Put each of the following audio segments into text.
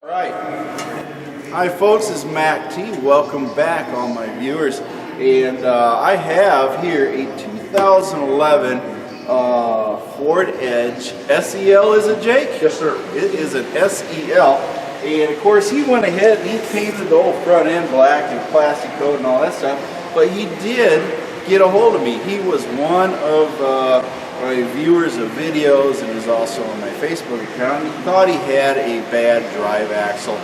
All right. Hi folks, this is Mac T. Welcome back, all my viewers. And I have here a 2011 Ford Edge SEL, is it, Jake? Yes, sir. It is an SEL. And of course he went ahead and he painted the whole front end black and plastic coat and all that stuff. But he did get a hold of me. He was one of my viewers of videos and is also on my Facebook account. He thought he had a bad drive axle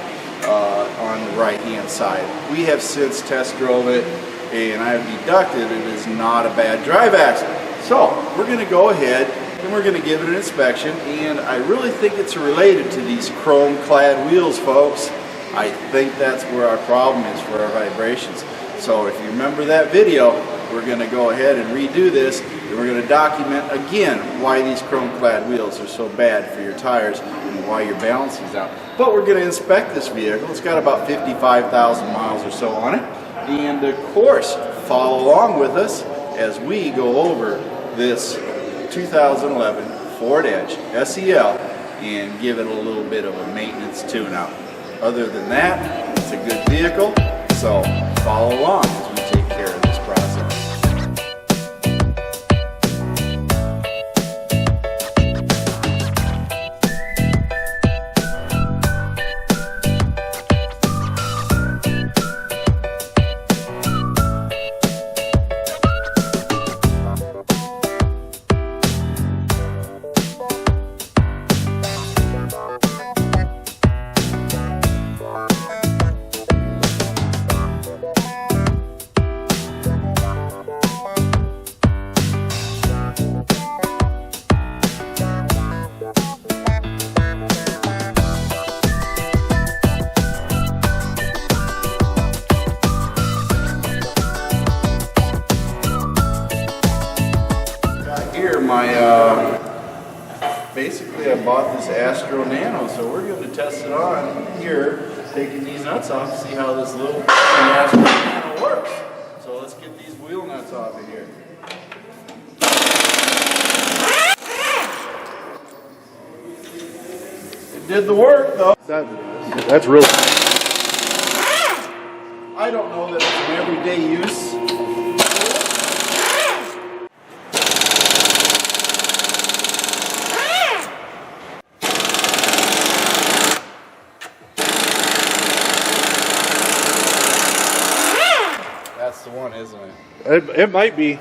on the right hand side. We have since test drove it and I have deducted it is not a bad drive axle. So we're going to go ahead and we're going to give it an inspection, and I really think it's related to these chrome clad wheels, folks. I think that's where our problem is for our vibrations. So if you remember that video, we're going to go ahead and redo this, and we're going to document again why these chrome clad wheels are so bad for your tires and why your balance is out. But we're going to inspect this vehicle. It's got about 55,000 miles or so on it. And of course, follow along with us as we go over this 2011 Ford Edge SEL and give it a little bit of a maintenance tune-up. Other than that, it's a good vehicle, so follow along as we take care of this process. Basically I bought this Astro Nano, so we're going to test it on here, taking these nuts off to see how this little Astro Nano works. So let's get these wheel nuts off of here. It did the work though. That's real. I don't know that it's an everyday use. That's the one, isn't it? It might be.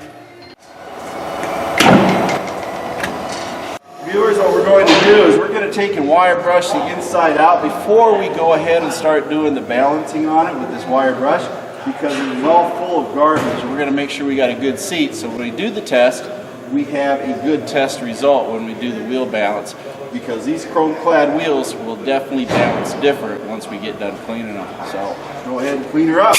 Viewers, what we're going to do is we're going to take and wire brush the inside out before we go ahead and start doing the balancing on it with this wire brush, because it is all full of garbage. We're going to make sure we got a good seat, so when we do the test, we have a good test result when we do the wheel balance, because these chrome clad wheels will definitely balance different once we get done cleaning them. So go ahead and clean her up.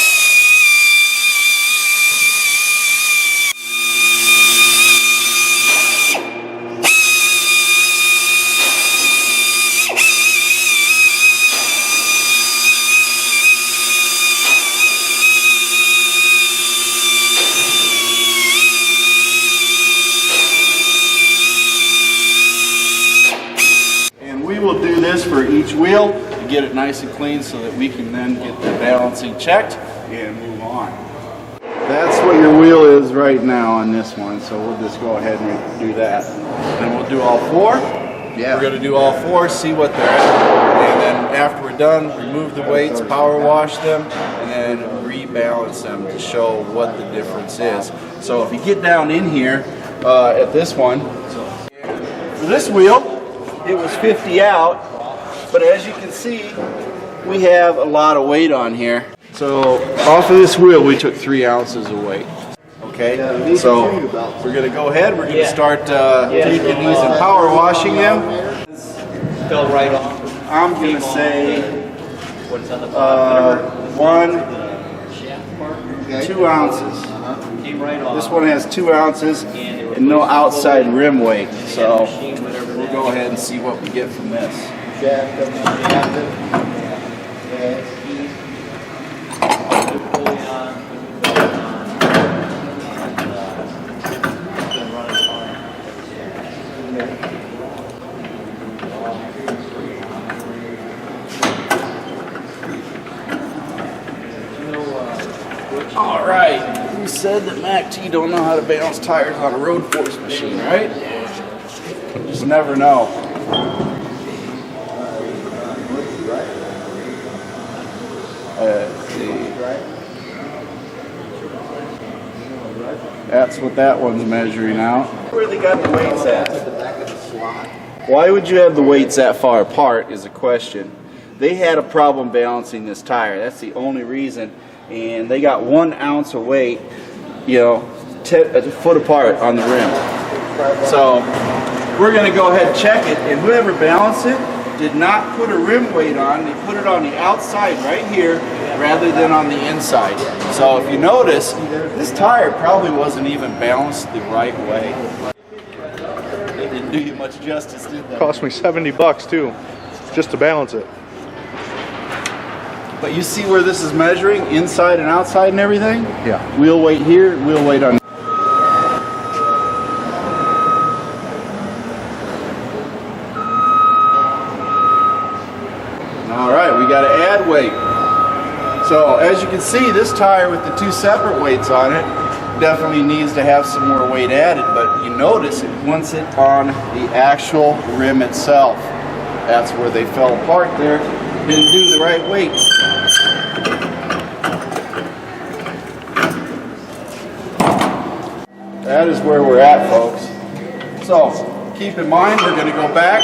We will do this for each wheel to get it nice and clean so that we can then get the balancing checked and move on. That's what your wheel is right now on this one, so we'll just go ahead and do that. Then we'll do all four. Yeah. We're going to do all four, see what they're at, and then after we're done, remove the weights, power wash them, and then rebalance them to show what the difference is. So if you get down in here at this one, for this wheel, it was 50 out, but as you can see, we have a lot of weight on here. So off of this wheel, we took 3 ounces of weight. Okay, so we're going to go ahead. We're going to start taking these and power washing them. Fell right off. I'm going to say 2 ounces. Came right off. This one has 2 ounces and no outside rim weight. So we'll go ahead and see what we get from this. All right, who said that MACT don't know how to balance tires on a road force machine, right? You just never know. Let's see. That's what that one's measuring out. Where they got the weights at? Why would you have the weights that far apart is a question. They had a problem balancing this tire. That's the only reason. And they got 1 ounce of weight, you know, a foot apart on the rim. So we're going to go ahead and check it. And whoever balanced it did not put a rim weight on. They put it on the outside right here rather than on the inside. So if you notice, this tire probably wasn't even balanced the right way. They didn't do you much justice, did they? Cost me $70 too, just to balance it. But you see where this is measuring, inside and outside and everything? Yeah. Wheel weight here, wheel weight on. All right, we got to add weight. So as you can see, this tire with the 2 separate weights on it definitely needs to have some more weight added, but you notice it wants it on the actual rim itself. That's where they fell apart there. Didn't do the right weight. That is where we're at, folks. So keep in mind, we're going to go back.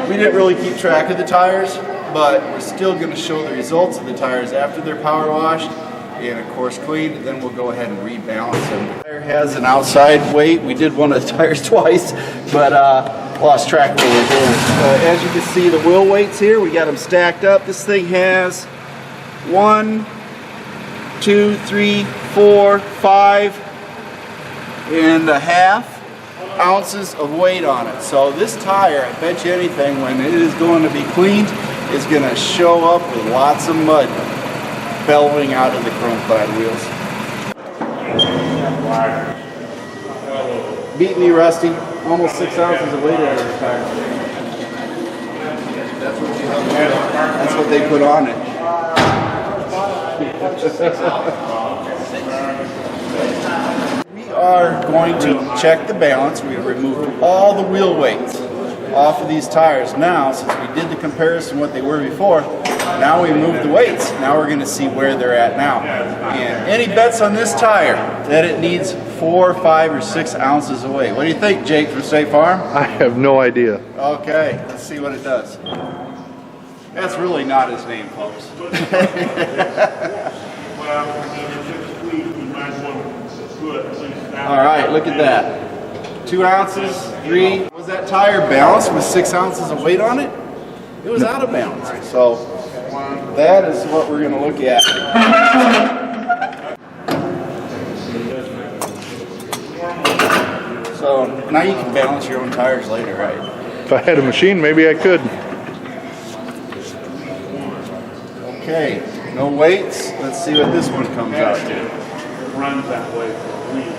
We didn't really keep track of the tires, but we're still going to show the results of the tires after they're power washed and of course cleaned, and then we'll go ahead and rebalance them. The tire has an outside weight. We did one of the tires twice, but lost track of what we're doing. As you can see, the wheel weights here, we got them stacked up. This thing has 1, 2, 3, 4, 5.5 ounces of weight on it. So this tire, I bet you anything, when it is going to be cleaned, is going to show up with lots of mud bellowing out of the chrome clad wheels. Beat me, Rusty. Almost 6 ounces of weight out of the tire. That's what they put on it. We are going to check the balance. We have removed all the wheel weights off of these tires. Now, since we did the comparison what they were before, now we moved the weights. Now we're going to see where they're at now. And any bets on this tire that it needs 4, 5, or 6 ounces of weight? What do you think, Jake from State Farm? I have no idea. Okay, let's see what it does. That's really not his name, folks. All right, look at that. 2 ounces, 3. Was that tire balanced with 6 ounces of weight on it? It was out of balance. So that is what we're going to look at. So now you can balance your own tires later, right? If I had a machine, maybe I could. Okay, no weights. Let's see what this one comes out to. It runs that way for a week.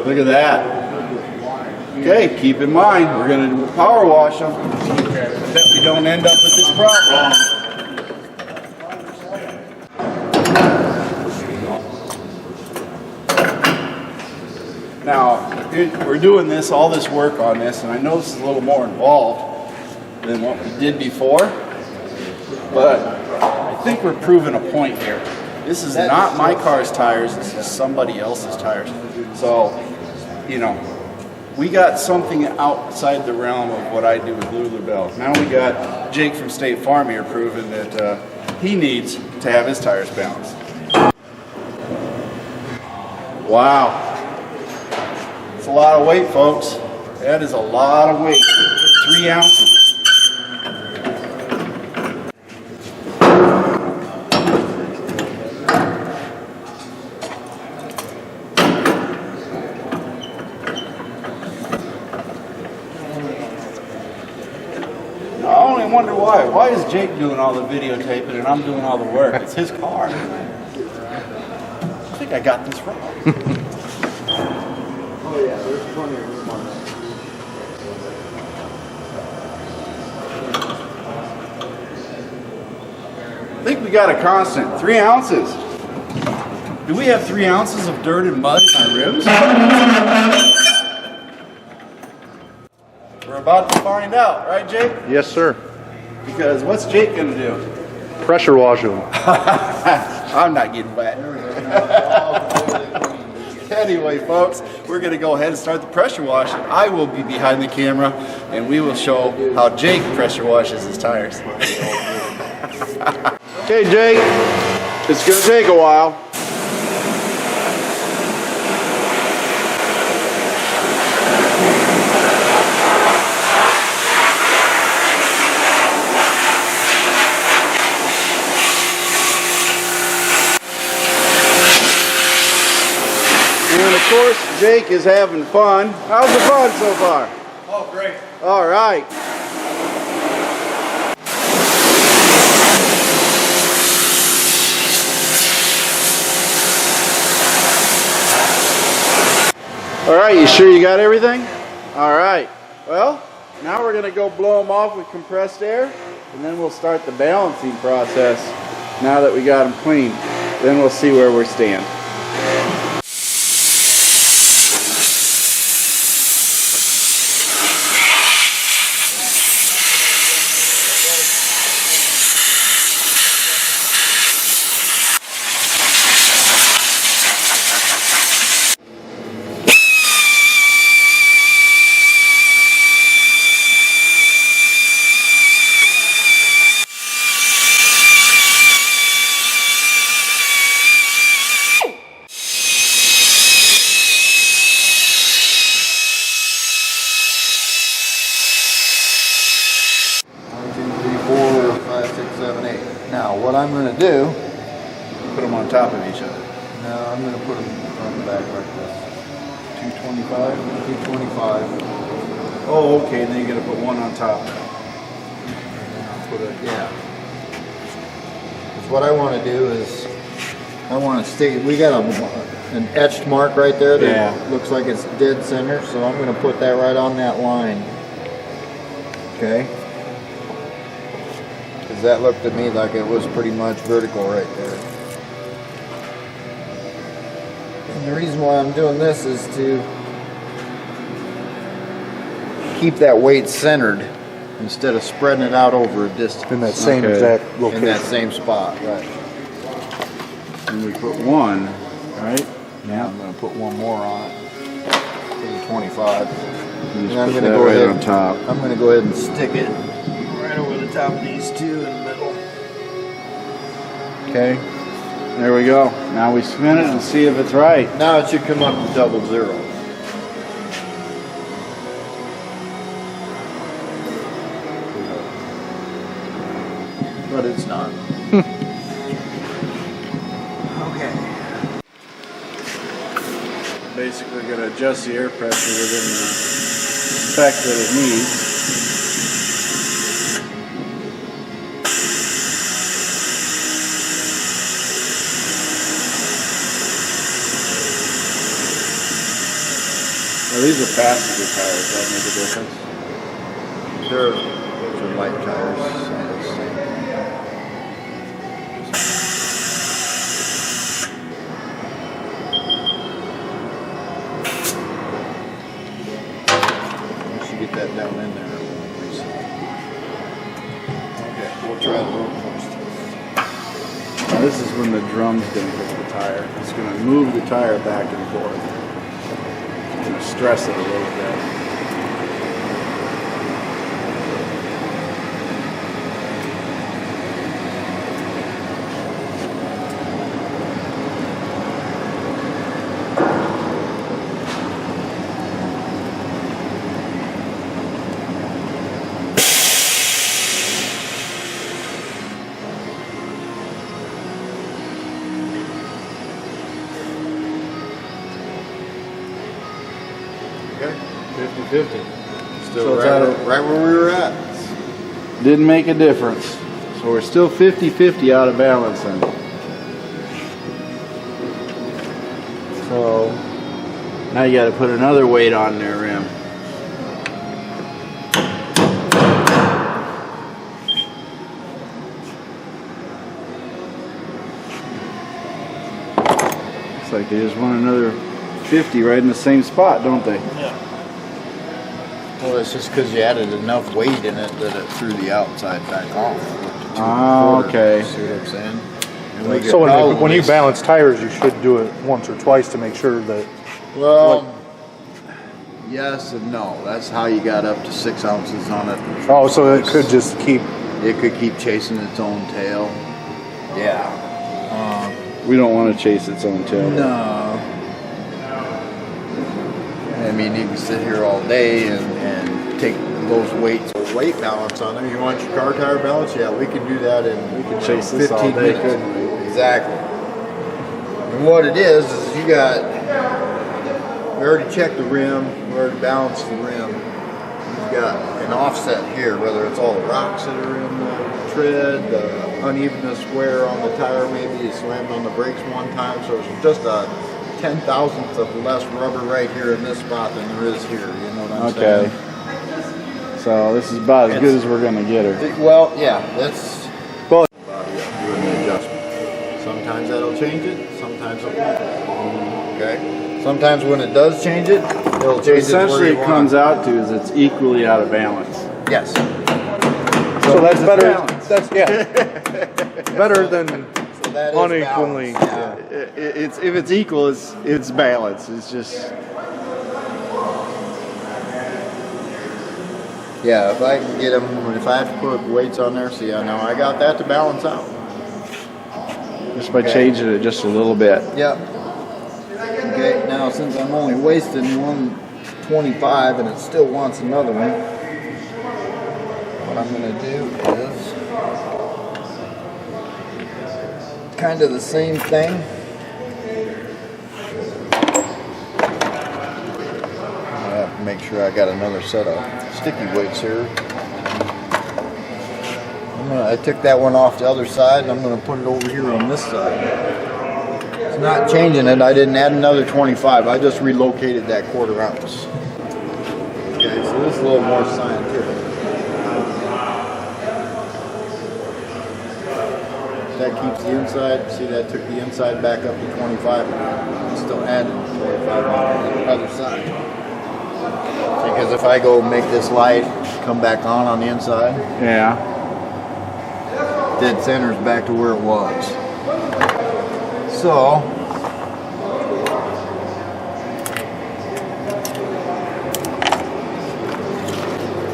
Look at that. Okay, keep in mind, we're going to power wash them. That we don't end up with this problem. Now, we're doing this, all this work on this, and I know this is a little more involved than what we did before, but I think we're proving a point here. This is not my car's tires, this is somebody else's tires. So, you know, we got something outside the realm of what I do with Lulabelle. Now we got Jake from State Farm here proving that he needs to have his tires balanced. Wow. It's a lot of weight, folks. That is a lot of weight. 3 ounces. I only wonder why. Why is Jake doing all the videotaping and I'm doing all the work? It's his car. I think I got this wrong. Oh yeah, there's plenty of room on that. I think got a constant 3 ounces. Do we have 3 ounces of dirt and mud in our rims? We're about to find out, right, Jake? Yes, sir. Because what's Jake gonna do? Pressure wash them. I'm not getting wet. Anyway, folks, we're going to go ahead and start the pressure washing. I will be behind the camera, and we will show how Jake pressure washes his tires. Okay, Jake, it's going to take a while. And of course, Jake is having fun. How's the fun so far? Oh, great. All right. All right, you sure you got everything? All right. Well, now we're going to go blow them off with compressed air, and then we'll start the balancing process now that we got them clean. Then we'll see where we stand. Now, what I'm going to do, Put them on top of each other. now I'm going to put them on the back like this. 225. 225. Oh, okay. Then you're going to put one on top. I'll put it, yeah. 'Cause what I want to do is, I want to stick, we got an etched mark right there that looks like it's dead center, so I'm going to put that right on that line. Okay? Because that looked at me like it was pretty much vertical right there. And the reason why I'm doing this is to keep that weight centered instead of spreading it out over a distance. In that same Okay. exact In location. that same spot, right. And we put one, right? Now I'm going to put one more on it for the 25. And And I'm put going to that go right ahead on top. I'm going to go ahead and stick it right over the top of these two in the middle. Okay. There we go. Now we spin it and see if it's right. Now it should come up to 00. But it's not. Okay. Basically going to adjust the air pressure within the spec that it needs. Well, these are passenger tires. That make a difference. Those are light tires. Once you get that down in there, okay, we'll try the road first. Now this is when the drum's going to hit the tire. It's going to move the tire back and forth. It's going to stress it a little bit. Okay, 50-50. So Still it's right, out of- right where we were at. Didn't make a difference. So we're still 50-50 out of balance then. So now you got to put another weight on their rim. like they just want another 50 right in the same spot, don't they? Well, it's just because you added enough weight in it that it threw the outside back off. Ah, okay. See what I'm saying? And we So could when you probably- balance tires, you should do it once or twice to make sure that. Well, yes and no. That's how you got up to 6 ounces on it. Oh, so it could just keep. It could keep chasing its own tail. Yeah. We don't want to chase its own tail. No. I mean, you can sit here all day and take those weights, weight balance on them. You want your car tire balance? Yeah, we can do that in We could chase this all 15 day, minutes. couldn't we? Exactly. And what it is you got, we already checked the rim, we already balanced the rim. You've got an offset here, whether it's all the rocks that are in the tread, the unevenness wear on the tire, maybe you slammed on the brakes one time, so it's just a 10,000th of less rubber right here in this spot than there is here, you know what I'm Okay. saying? So this is about as good as we're going to get her. Well, yeah, that's Well, doing the adjustment. Sometimes that'll change it, sometimes it won't. Okay? Sometimes when it does change it, it'll change essentially it it where you comes want. out to is it's equally out of balance. Yes. So that's it's better. balanced. That's better than So that is unequally. balance, yeah. It's if it's equal, it's balance. It's just Yeah, if I can get them, if I have to put weights on there, see, now I got that to balance out. by changing it just a little bit. Yep. Okay, now since I'm only wasting 125 and it still wants another one, what I'm going to do is kind of the same thing. I have to make sure I got another set of sticky weights here. I took that one off the other side and I'm going to put it over here on this side. It's not changing it. I didn't add another 25. I just relocated that 1/4 ounce. Okay, so this is a little more scientific. That keeps the inside. See, that took the inside back up to 25. I'm still adding 25 on the other side. Because if I go make this light come back on the inside, Yeah. dead center's back to where it was. So,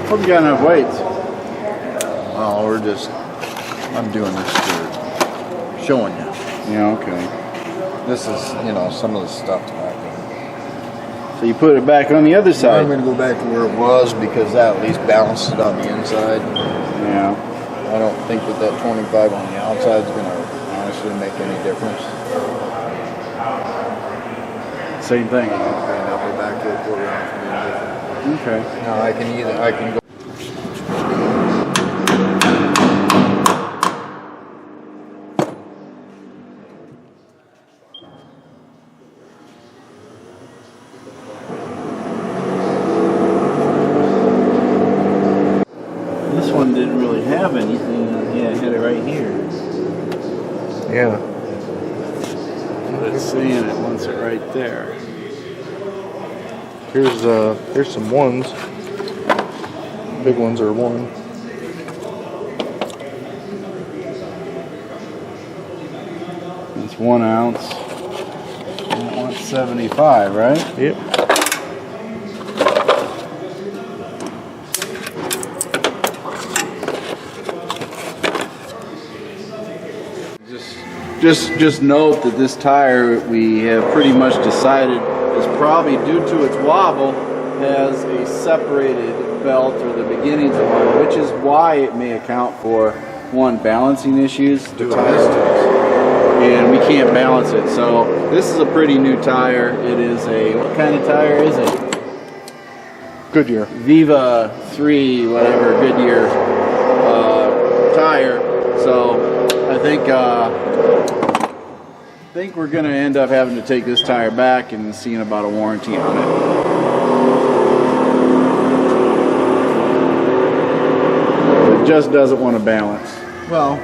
Hope you got enough weights. well, I'm doing this for showing you. Yeah, okay. This is, some of the stuff back there. So you put it back on the other I'm side. going to go back to where it was because that at least balanced it on the inside. Yeah. I don't think that 25 on the outside is going to honestly make any difference. Same thing. I'll go back to a 1/4 ounce. Okay. Now I can go. This one didn't really have anything. Yeah, it had it right here. Yeah. But it's seeing it wants it right there. Here's some ones. Big ones are one. It's 1 ounce. And it wants 75, right? Yep. Just note that this tire we have pretty much decided is probably due to its wobble has a separated belt or the beginnings of one, which is why it may account for one balancing issues. The tire, and we can't balance it. So this is a pretty new tire. It is a what kind of tire is it? Goodyear. Viva 3, whatever, Goodyear tire. So I think we're going to end up having to take this tire back and seeing about a warranty on it. It just doesn't want to balance. Well,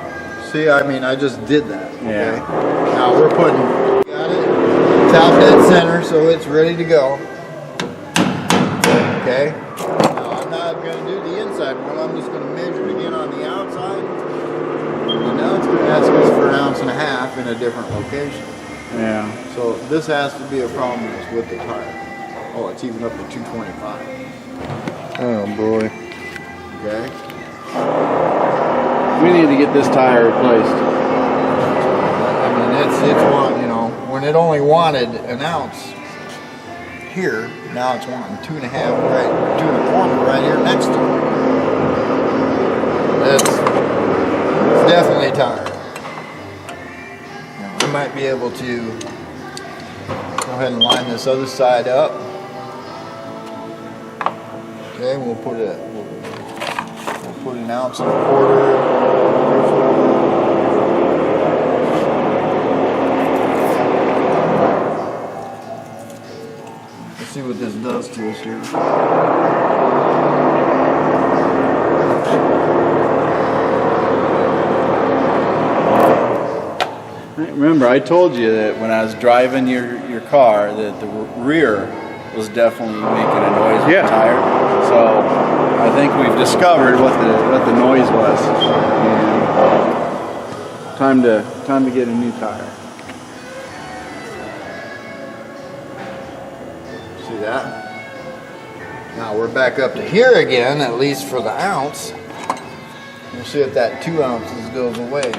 see, I just did that. Okay? Yeah. Now we're putting, got it, top dead center, so it's ready to go. Okay. Now I'm not going to do the inside one. I'm just going to measure again on the outside. And now it's going to ask us for 1.5 ounces in a different location. Yeah. So this has to be a problem is with the tire. Oh, it's even up to 225. Oh boy. Okay. We need to get this tire replaced. I mean, it's one, you know, when it only wanted 1 ounce here, now it's wanting 2.5, right, 2.25 right here next to it. It's definitely tired. Now, I might be able to go ahead and line this other side up. Okay, we'll put 1.25 ounces. Let's see what this does to us here. Remember, I told you that when I was driving your car that the rear was definitely making a noise with the tire. So I think we've discovered what the noise was. And time to get a new tire. See that? Now we're back up to here again, at least for the ounce. We'll see if that 2 ounces goes away.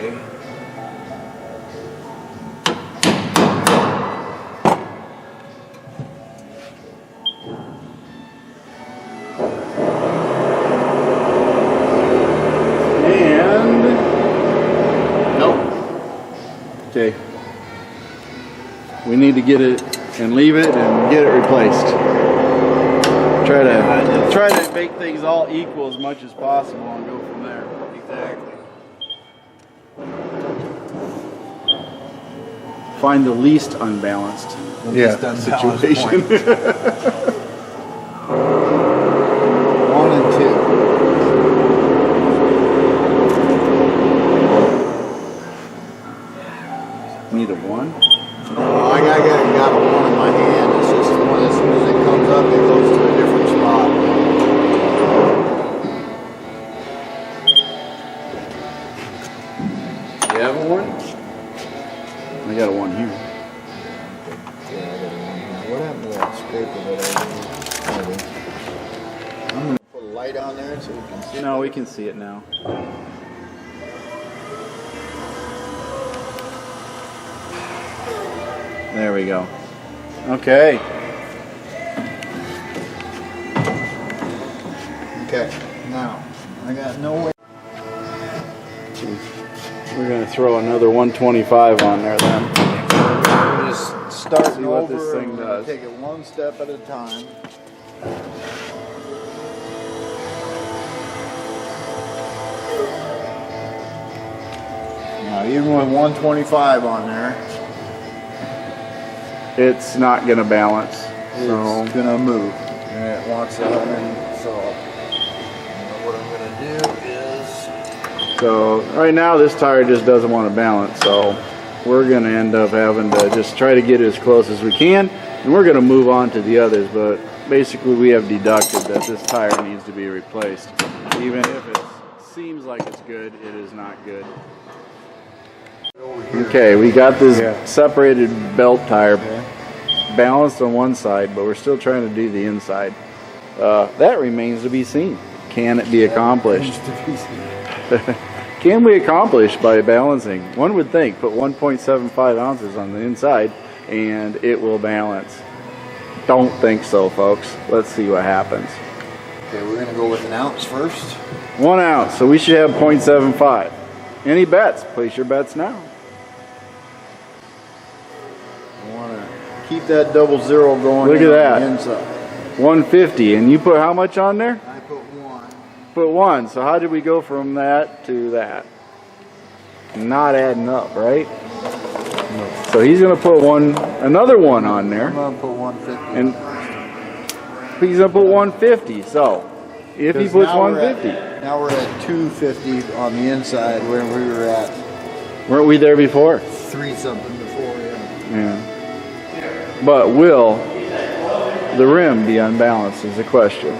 Okay. We need to get it and leave it and get it replaced. Try to make things all equal as much as possible and go from there. Exactly. Find the least unbalanced situation. 1 and 2. Need a 1? No, I got a 1 in my hand. It's just one as soon as it comes up, it goes to a different spot. You have a 1? I got a 1 here. Yeah, I got a 1 here. What happened to that scraper that I'm going to put a light on there so we can see. No, we can see it now. There we go. Okay. Okay, now, I got no way. We're going to throw another 125 on there then. We're just starting See what over this thing and does. take it one step at a time. Now, even with 125 on there, It's not going to balance. it's So gonna move, and it wants 100. So, what I'm gonna do is, So right now this tire just doesn't want to balance, so we're going to end up having to just try to get it as close as we can, and we're going to move on to the others, but basically we have deducted that this tire needs to be replaced. Even if it seems like it's good, it is not good. Okay, we got this separated belt tire balanced on one side, but we're still trying to do the inside. That remains to be seen. Can it be accomplished? Can we accomplish by balancing? One would think, put 1.75 ounces on the inside and it will balance. Don't think so, folks. Let's see what happens. okay, we're gonna go with 1 ounce first. 1 ounce, so we should have 0.75. Any bets? Place your bets now. I wanna keep that 00 going. Look at in on that. the inside. 150, and you put how much on there? I put 1. Put 1. So how did we go from that to that? Not adding up, right? So he's going to put another 1 on there, I'm gonna put 150. and he's going to put 150. So if he 'Cause puts now 150, now we're at 250 on the inside where we were at weren't we there before? 3 something before. Yeah. Yeah. but will the rim be unbalanced is the question.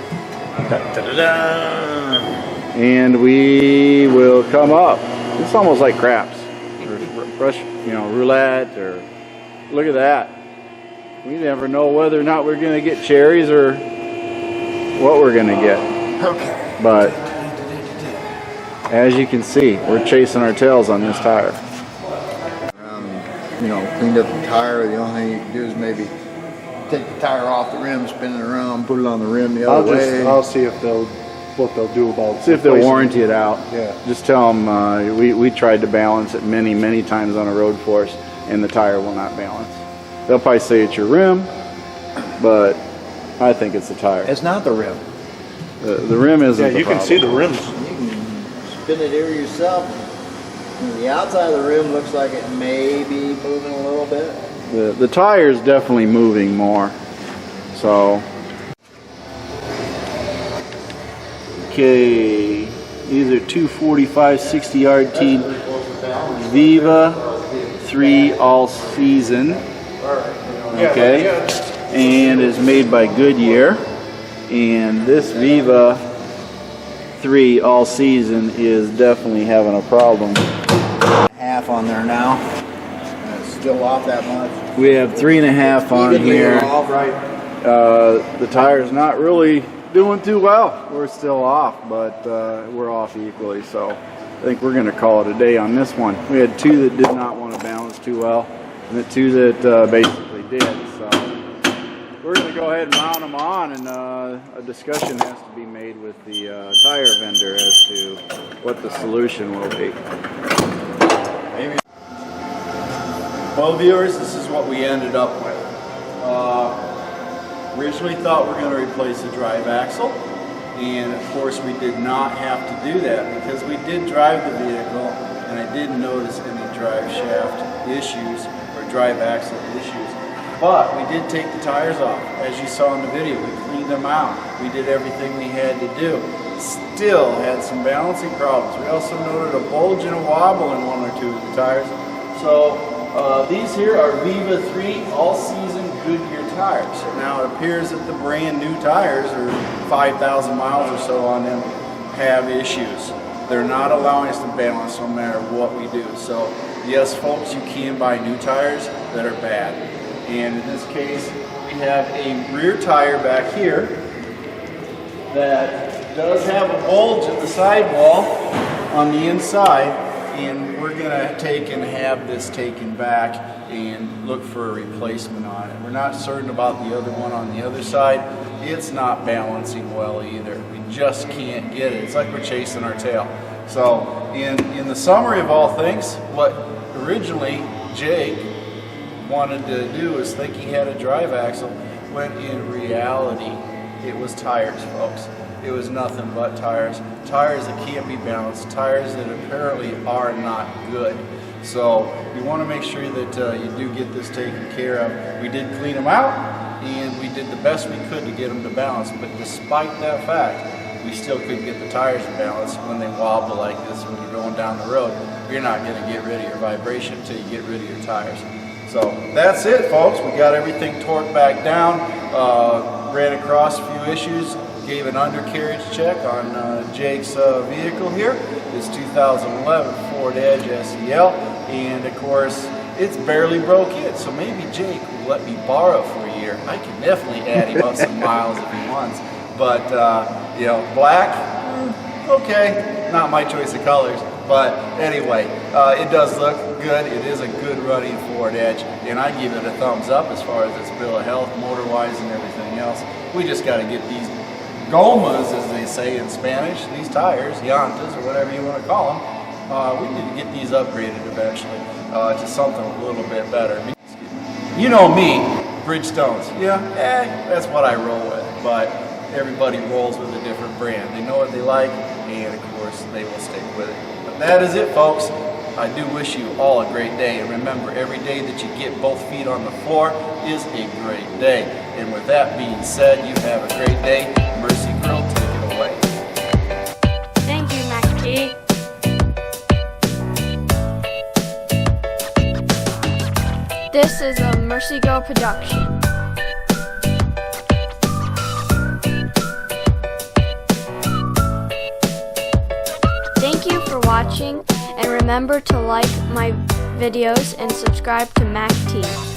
And we will come up. It's almost like craps, or brush, roulette, or look at that. We never know whether or not we're going to get cherries or what we're going to get. Okay. But as you can see, we're chasing our tails on this tire. Cleaned up the tire. The only thing you can do is maybe take the tire off the rim, spin it around, put it on the rim the other way. I'll see if what they'll do about. See if they'll warranty it out. Yeah. Just tell them we tried to balance it many times on a road course, and the tire will not balance. They'll probably say it's your rim, but I think it's the tire. It's not the rim. The rim isn't. Yeah, the you can problem. see the rims. You can spin it here yourself. The outside of the rim looks like it may be moving a little bit. The tire is definitely moving more. So, okay, these are 245 60-yard teed Viva 3 all season. Okay, and is made by Goodyear. And this Viva 3 all season is definitely having a problem. Half on there now. And it's still off that much. We have 3.5 on Evenly here. off, right? The tire's not really doing too well. We're still off, but we're off equally. So I think we're going to call it a day on this one. We had 2 that did not want to balance too well, and the 2 that basically did. So we're going to go ahead and mount them on, and a discussion has to be made with the tire vendor as to what the solution will be. Well, viewers, this is what we ended up with. Originally thought we were going to replace the drive axle, and of course we did not have to do that because we did drive the vehicle, and I didn't notice any drive shaft issues or drive axle issues. But we did take the tires off. As you saw in the video, we cleaned them out. We did everything we had to do. Still had some balancing problems. We also noted a bulge and a wobble in 1 or 2 of the tires. So these here are Viva 3 all-season Goodyear tires. Now it appears that the brand new tires, or 5,000 miles or so on them, have issues. They're not allowing us to balance no matter what we do. So yes, folks, you can buy new tires that are bad. And in this case, we have a rear tire back here that does have a bulge at the sidewall on the inside, and we're going to take and have this taken back and look for a replacement on it. We're not certain about the other one on the other side. It's not balancing well either. We just can't get it. It's like we're chasing our tail. So in the summary of all things, what originally Jake wanted to do was think he had a drive axle, when in reality it was tires, folks. It was nothing but tires. Tires that can't be balanced, tires that apparently are not good. So we want to make sure that you do get this taken care of. We did clean them out, and we did the best we could to get them to balance, but despite that fact, we still couldn't get the tires to balance when they wobble like this when you're going down the road. You're not going to get rid of your vibration until you get rid of your tires. So that's it, folks. We got everything torqued back down, ran across a few issues, gave an undercarriage check on Jake's vehicle here, his 2011 Ford Edge SEL, and of course it's barely broke yet, so maybe Jake will let me borrow for a year. I can definitely add him up some miles if he wants, but black, okay, not my choice of colors. But anyway, it does look good. It is a good running Ford Edge, and I give it a thumbs up as far as its bill of health, motor-wise, and everything else. We just got to get these gomas, as they say in Spanish, these tires, llantas, or whatever you want to call them. We need to get these upgraded eventually to something a little bit better. You know me, Bridgestones. Yeah, that's what I roll with. But everybody rolls with a different brand. They know what they like, and of course, they will stick with it. That is it, folks. I do wish you all a great day, and remember, every day that you get both feet on the floor is a great day. And with that being said, you have a great day. Mercy Grill, take it away. Thank you, Mac G. This is a Mercy Girl production. Thank you for watching, and remember to like my videos and subscribe to MACT.